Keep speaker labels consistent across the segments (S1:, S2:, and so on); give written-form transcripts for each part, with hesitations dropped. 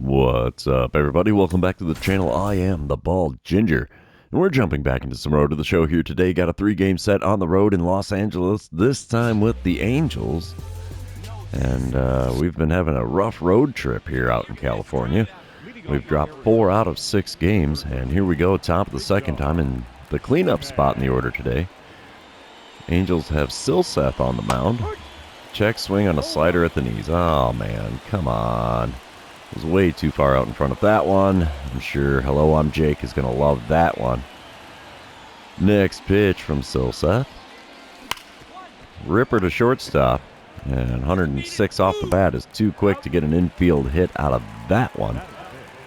S1: What's up, everybody? Welcome back to the channel. I am the Bald Ginger, and we're jumping back into some Road to the Show here today. Got a 3-game set on the road in Los Angeles, this time with the Angels. And we've been having a rough road trip here out in California. We've dropped 4 out of 6 games, and here we go, top of the second time in the cleanup spot in the order today. Angels have Silseth on the mound. Check swing on a slider at the knees. Oh, man, come on. Was way too far out in front of that one. I'm sure Hello, I'm Jake is going to love that one. Next pitch from Silseth. Ripper to shortstop. And 106 off the bat is too quick to get an infield hit out of that one.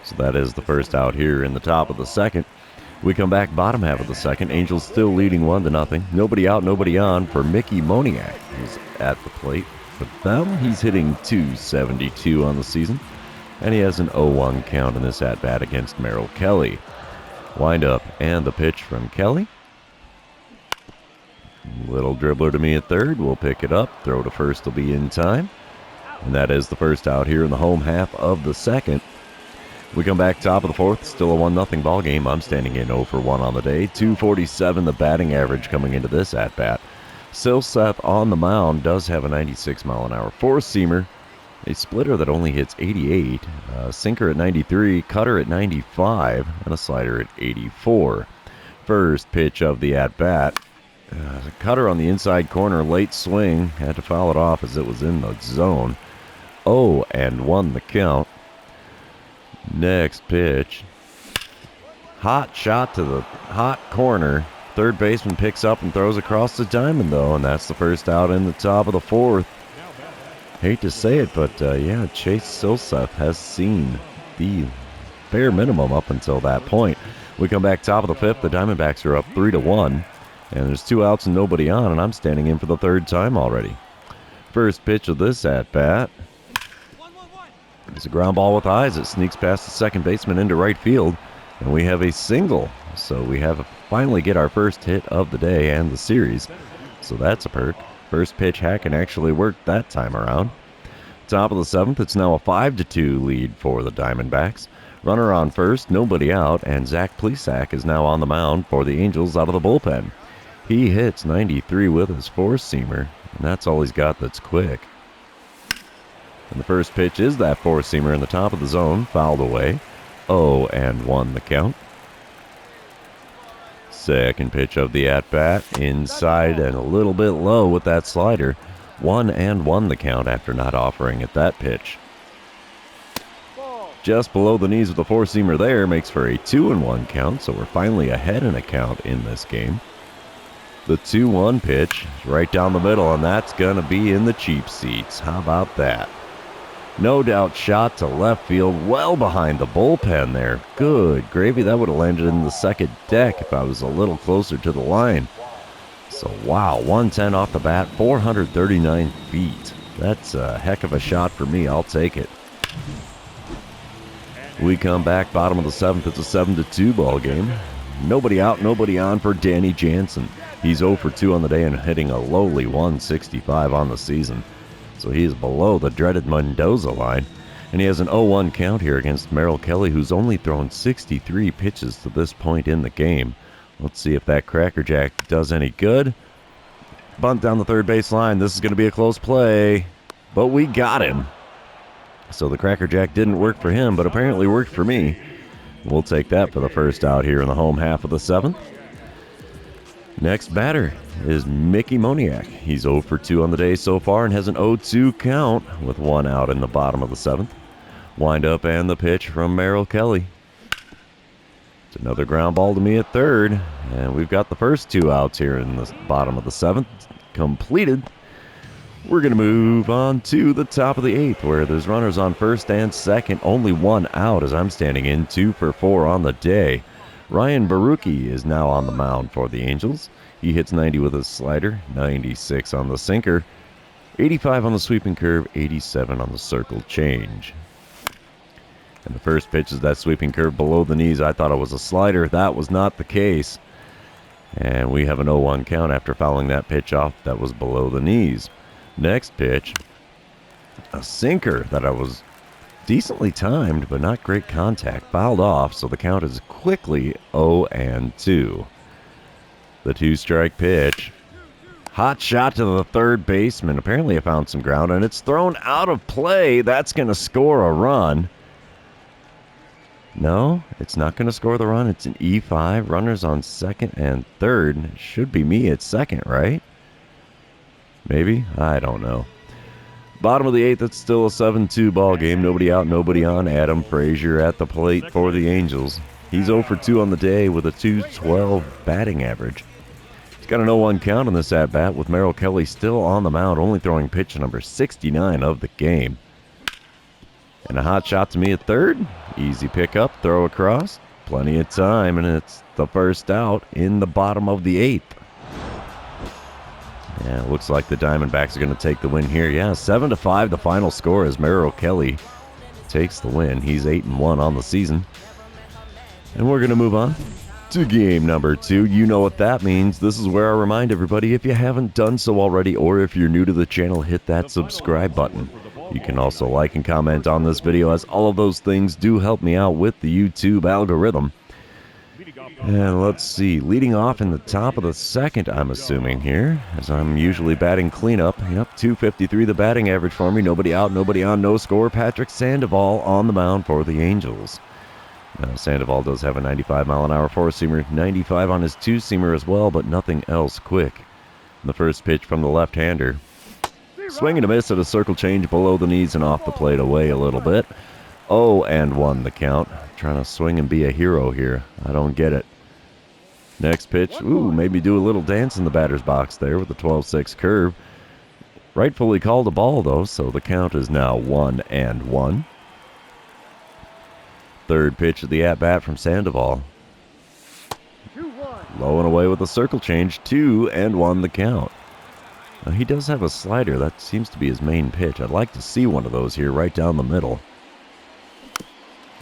S1: So that is the first out here in the top of the second. We come back bottom half of the second. Angels still leading 1-0. Nobody out, nobody on for Mickey Moniak, who's at the plate. For them, he's hitting .272 on the season. And he has an 0-1 count in this at-bat against Merrill Kelly. Wind up and the pitch from Kelly. Little dribbler to me at third. We'll pick it up. Throw to first will be in time. And that is the first out here in the home half of the second. We come back top of the fourth. Still a 1-0 ball game. I'm standing in 0 for 1 on the day. .247 the batting average coming into this at-bat. Silseth on the mound does have a 96-mile-an-hour four-seamer. A splitter that only hits 88, a sinker at 93, cutter at 95, and a slider at 84. First pitch of the at-bat. A cutter on the inside corner, late swing. Had to foul it off as it was in the zone. 0-1 the count. Next pitch. Hot shot to the hot corner. Third baseman picks up and throws across the diamond, though, and that's the first out in the top of the fourth. Hate to say it, but yeah, Chase Silseth has seen the bare minimum up until that point. We come back top of the fifth. The Diamondbacks are up 3-1, and there's 2 outs and nobody on, and I'm standing in for the third time already. First pitch of this at-bat. It's a ground ball with eyes. It sneaks past the second baseman into right field, and we have a single. So we have finally get our first hit of the day and the series. So that's a perk. First pitch Hacken actually worked that time around. Top of the seventh, it's now a 5-2 lead for the Diamondbacks. Runner on first, nobody out, and Zach Plesac is now on the mound for the Angels out of the bullpen. He hits 93 with his four-seamer, and that's all he's got that's quick. And the first pitch is that four-seamer in the top of the zone, fouled away. 0-1 the count. Second pitch of the at-bat, inside and a little bit low with that slider. 1-1 the count after not offering at that pitch. Just below the knees with the four-seamer there makes for a 2-1 count, so we're finally ahead in a count in this game. The 2-1 pitch is right down the middle, and that's going to be in the cheap seats. How about that? No doubt shot to left field, well behind the bullpen there. Good gravy, that would have landed in the second deck if I was a little closer to the line. So wow, 110 off the bat, 439 feet. That's a heck of a shot for me, I'll take it. We come back, bottom of the seventh, it's a 7-2 ball game. Nobody out, nobody on for Danny Jansen. He's 0 for 2 on the day and hitting a lowly 165 on the season. So he is below the dreaded Mendoza line. And he has an 0-1 count here against Merrill Kelly, who's only thrown 63 pitches to this point in the game. Let's see if that crackerjack does any good. Bunt down the third base line. This is going to be a close play. But we got him. So the crackerjack didn't work for him, but apparently worked for me. We'll take that for the first out here in the home half of the seventh. Next batter is Mickey Moniak. He's 0 for 2 on the day so far and has an 0-2 count with 1 out in the bottom of the seventh. Wind up and the pitch from Merrill Kelly. It's another ground ball to me at third, and we've got the first 2 outs here in the bottom of the seventh completed. We're going to move on to the top of the eighth, where there's runners on first and second. Only 1 out as I'm standing in 2 for 4 on the day. Ryan Baruki is now on the mound for the Angels. He hits 90 with his slider, 96 on the sinker, 85 on the sweeping curve, 87 on the circle change. And the first pitch is that sweeping curve below the knees. I thought it was a slider. That was not the case. And we have an 0-1 count after fouling that pitch off that was below the knees. Next pitch, a sinker that I was Decently timed, but not great contact. Fouled off, so the count is quickly 0-2. The 2-strike pitch. Hot shot to the third baseman. Apparently it found some ground, and it's thrown out of play. That's going to score a run. No, it's not going to score the run. It's an E5. Runners on second and third. It should be me at second, right? Maybe? I don't know. Bottom of the 8th, it's still a 7-2 ball game. Nobody out, nobody on. Adam Frazier at the plate for the Angels. He's 0 for 2 on the day with a .212 batting average. He's got an 0-1 count on this at-bat with Merrill Kelly still on the mound, only throwing pitch number 69 of the game. And a hot shot to me at third. Easy pickup, throw across. Plenty of time, and it's the first out in the bottom of the 8th. Yeah, it looks like the Diamondbacks are going to take the win here. Yeah, 7-5 the final score as Merrill Kelly takes the win. He's 8-1 on the season. And we're going to move on to game number 2. You know what that means. This is where I remind everybody, if you haven't done so already, or if you're new to the channel, hit that subscribe button. You can also like and comment on this video, as all of those things do help me out with the YouTube algorithm. And let's see, leading off in the top of the 2nd, I'm assuming here, as I'm usually batting cleanup. Yep, .253 the batting average for me. Nobody out, nobody on, no score. Patrick Sandoval on the mound for the Angels. Now, Sandoval does have a 95-mile-an-hour four-seamer, 95 on his two-seamer as well, but nothing else quick. The first pitch from the left-hander. Swing and a miss at a circle change below the knees and off the plate, away a little bit. 0-1 the count. Trying to swing and be a hero here. I don't get it. Next pitch. Ooh, maybe do a little dance in the batter's box there with the 12-6 curve. Rightfully called a ball, though, so the count is now 1-1. Third pitch of the at-bat from Sandoval. Low and away with a circle change. 2-1 the count. Now, he does have a slider. That seems to be his main pitch. I'd like to see one of those here right down the middle.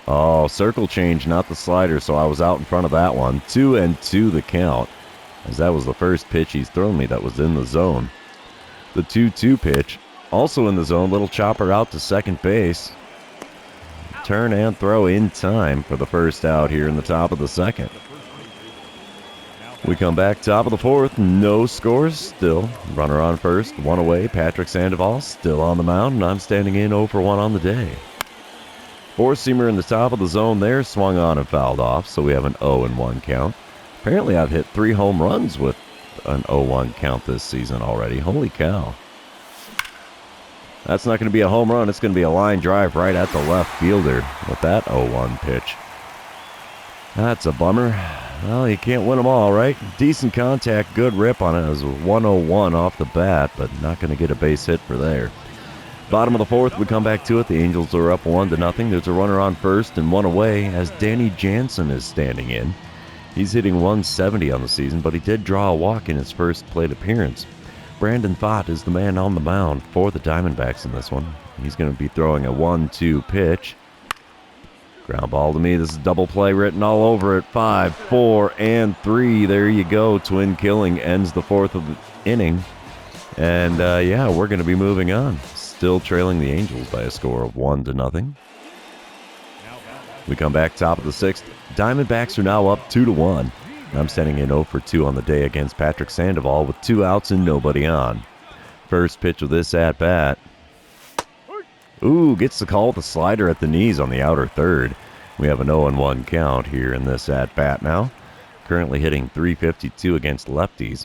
S1: Oh, circle change, not the slider, so I was out in front of that one. 2-2 the count, as that was the first pitch he's thrown me that was in the zone. The 2-2 pitch, also in the zone, little chopper out to second base. Turn and throw in time for the first out here in the top of the 2nd. We come back top of the 4th, no scores still. Runner on first, one away. Patrick Sandoval still on the mound, and I'm standing in 0 for 1 on the day. Four-seamer in the top of the zone there, swung on and fouled off, so we have an 0-1 count. Apparently I've hit 3 home runs with an 0-1 count this season already. Holy cow. That's not going to be a home run. It's going to be a line drive right at the left fielder with that 0-1 pitch. That's a bummer. Well, you can't win them all, right? Decent contact, good rip on it. It was 101 off the bat, but not going to get a base hit for there. Bottom of the 4th, we come back to it. The Angels are up 1-0. There's a runner on first and one away as Danny Jansen is standing in. He's hitting 170 on the season, but he did draw a walk in his first plate appearance. Brandon Pfaadt is the man on the mound for the Diamondbacks in this one. He's going to be throwing a 1-2 pitch. Ground ball to me. This is double play written all over it. 5, 4, and 3. There you go. Twin killing ends the 4th of the inning. And yeah, we're going to be moving on. Still trailing the Angels by a score of 1-0. We come back top of the 6th. Diamondbacks are now up 2-1. I'm standing in 0 for 2 on the day against Patrick Sandoval with 2 outs and nobody on. First pitch of this at-bat. Ooh, gets the call with a slider at the knees on the outer third. We have an 0-1 count here in this at-bat now. Currently hitting .352 against lefties.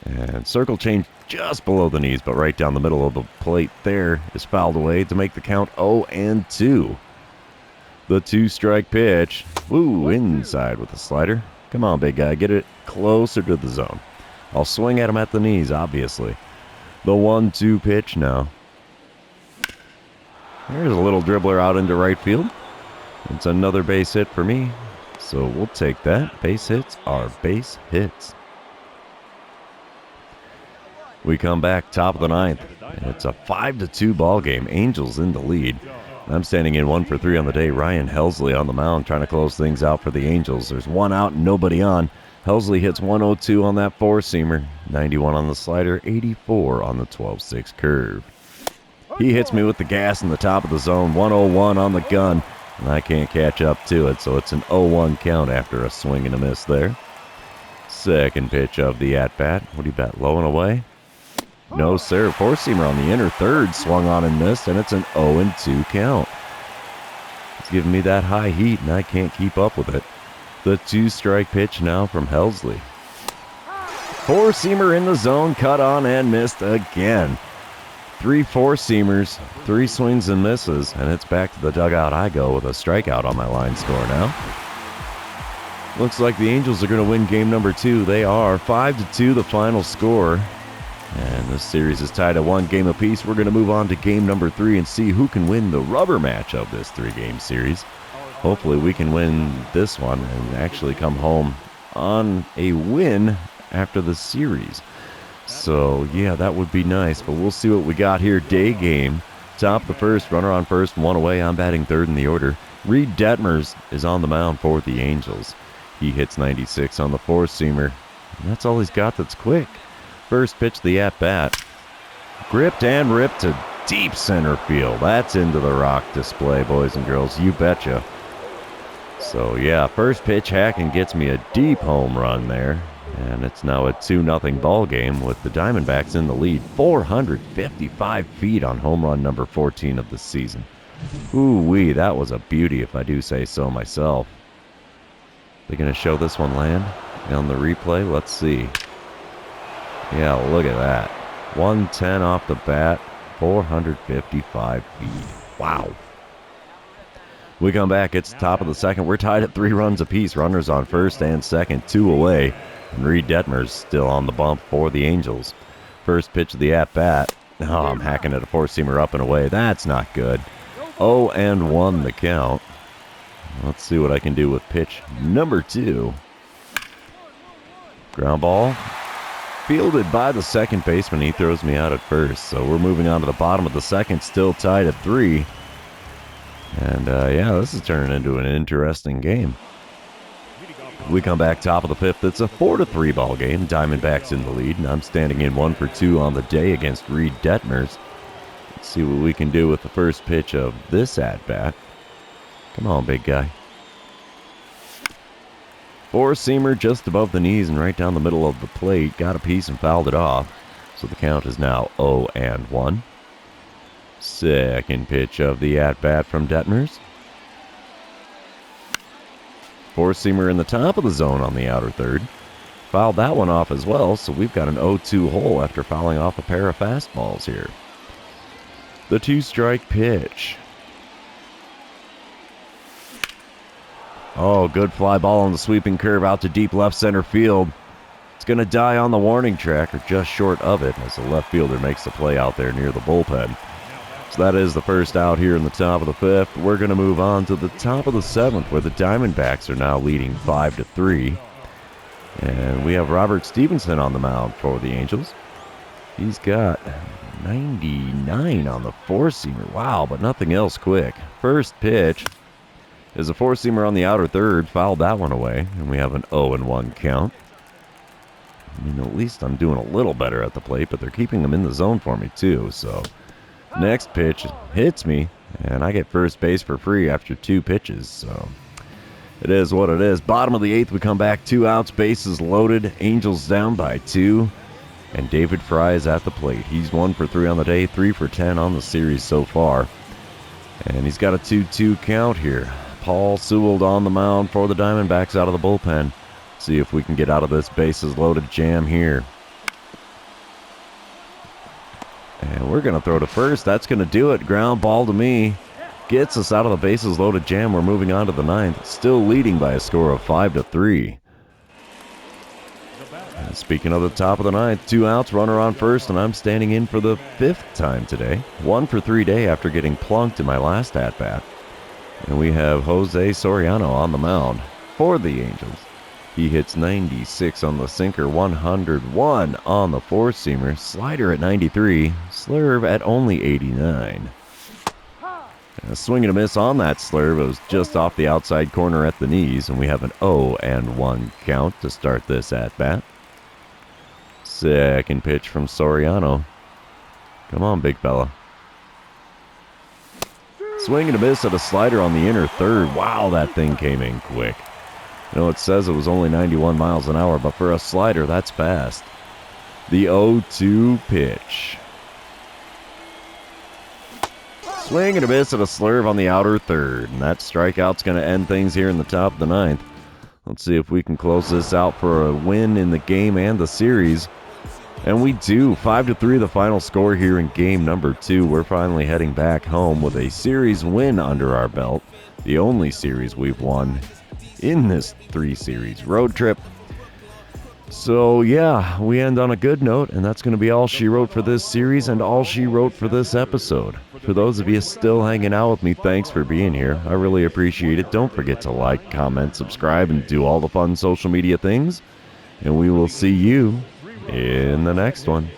S1: And circle change just below the knees, but right down the middle of the plate there is fouled away to make the count 0-2. The 2-strike pitch. Ooh, inside with the slider. Come on, big guy, get it closer to the zone. I'll swing at him at the knees, obviously. The 1-2 pitch now. There's a little dribbler out into right field. It's another base hit for me, so we'll take that. Base hits are base hits. We come back top of the 9th, and it's a 5-2 ball game. Angels in the lead. I'm standing in 1 for 3 on the day. Ryan Helsley on the mound trying to close things out for the Angels. There's 1 out and nobody on. Helsley hits 102 on that four-seamer, 91 on the slider, 84 on the 12-6 curve. He hits me with the gas in the top of the zone. 1-0-1 on the gun, and I can't catch up to it, so it's an 0-1 count after a swing and a miss there. Second pitch of the at-bat. What do you bet, low and away? No, sir. Four-seamer on the inner third, swung on and missed, and it's an 0-2 count. It's giving me that high heat, and I can't keep up with it. The two-strike pitch now from Helsley. Four-seamer in the zone, cut on and missed again. 3 four-seamers, 3 swings and misses, and it's back to the dugout I go with a strikeout on my line score now. Looks like the Angels are going to win game number 2. They are 5-2 the final score. And this series is tied at 1 game apiece. We're going to move on to game number 3 and see who can win the rubber match of this 3-game series. Hopefully we can win this one and actually come home on a win after the series. So, yeah, that would be nice, but we'll see what we got here. Day game, top of the first, runner on first, 1 away. I'm batting third in the order. Reed Detmers is on the mound for the Angels. He hits 96 on the four-seamer, and that's all he's got that's quick. First pitch, the at-bat. Gripped and ripped to deep center field. That's into the rock display, boys and girls. You betcha. So, yeah, first pitch, Hacken gets me a deep home run there. And it's now a 2-0 ball game with the Diamondbacks in the lead. 455 feet on home run number 14 of the season. Ooh-wee, that was a beauty if I do say so myself. They're going to show this one land on the replay. Let's see. Yeah, look at that. 110 off the bat, 455 feet. Wow. We come back. It's the top of the second. We're tied at 3 runs apiece. Runners on first and second, 2 away. And Reed Detmers still on the bump for the Angels. First pitch of the at-bat. Oh, I'm hacking at a four-seamer up and away. That's not good. 0-1 the count. Let's see what I can do with pitch number 2. Ground ball. Fielded by the second baseman. He throws me out at first. So we're moving on to the bottom of the second. Still tied at 3. And, yeah, this is turning into an interesting game. We come back top of the 5th. It's a 4-3 ball game. Diamondbacks in the lead, and I'm standing in 1 for 2 on the day against Reed Detmers. Let's see what we can do with the first pitch of this at-bat. Come on, big guy. Four-seamer just above the knees and right down the middle of the plate. Got a piece and fouled it off. So the count is now 0-1. Second pitch of the at-bat from Detmers. Four-seamer in the top of the zone on the outer third. Fouled that one off as well, so we've got an 0-2 hole after fouling off a pair of fastballs here. The two-strike pitch. Oh, good fly ball on the sweeping curve out to deep left center field. It's going to die on the warning track, or just short of it, as the left fielder makes the play out there near the bullpen. So that is the first out here in the top of the 5th. We're going to move on to the top of the 7th, where the Diamondbacks are now leading 5-3. And we have Robert Stevenson on the mound for the Angels. He's got 99 on the four-seamer. Wow, but nothing else quick. First pitch is a four-seamer on the outer third. Fouled that one away, and we have an 0-1 count. I mean, at least I'm doing a little better at the plate, but they're keeping them in the zone for me, too, so... Next pitch hits me, and I get first base for free after 2 pitches, so it is what it is. Bottom of the 8th, we come back, 2 outs, bases loaded, Angels down by 2, and David Fry is at the plate. He's 1 for 3 on the day, 3 for 10 on the series so far, and he's got a 2-2 count here. Paul Sewell on the mound for the Diamondbacks out of the bullpen. See if we can get out of this bases loaded jam here. And we're going to throw to first. That's going to do it. Ground ball to me. Gets us out of the bases loaded jam. We're moving on to the 9th. Still leading by a score of 5-3. And speaking of the top of the 9th, 2 outs, runner on first, and I'm standing in for the 5th time today. 1 for 3 day after getting plunked in my last at-bat. And we have Jose Soriano on the mound for the Angels. He hits 96 on the sinker, 101 on the four-seamer, slider at 93, slurve at only 89. A swing and a miss on that slurve. It was just off the outside corner at the knees, and we have an 0-1 count to start this at-bat. Second pitch from Soriano. Come on, big fella. Swing and a miss at a slider on the inner third. Wow, that thing came in quick. You know, it says it was only 91 miles an hour, but for a slider, that's fast. The 0-2 pitch. Swing and a miss at a slurve on the outer third. And that strikeout's going to end things here in the top of the ninth. Let's see if we can close this out for a win in the game and the series. And we do. 5-3 the final score here in game number 2. We're finally heading back home with a series win under our belt. The only series we've won in this 3-series road trip. So yeah, we end on a good note, and that's going to be all she wrote for this series and all she wrote for this episode. For those of you still hanging out with me, thanks for being here. I really appreciate it. Don't forget to like, comment, subscribe, and do all the fun social media things. And we will see you in the next one.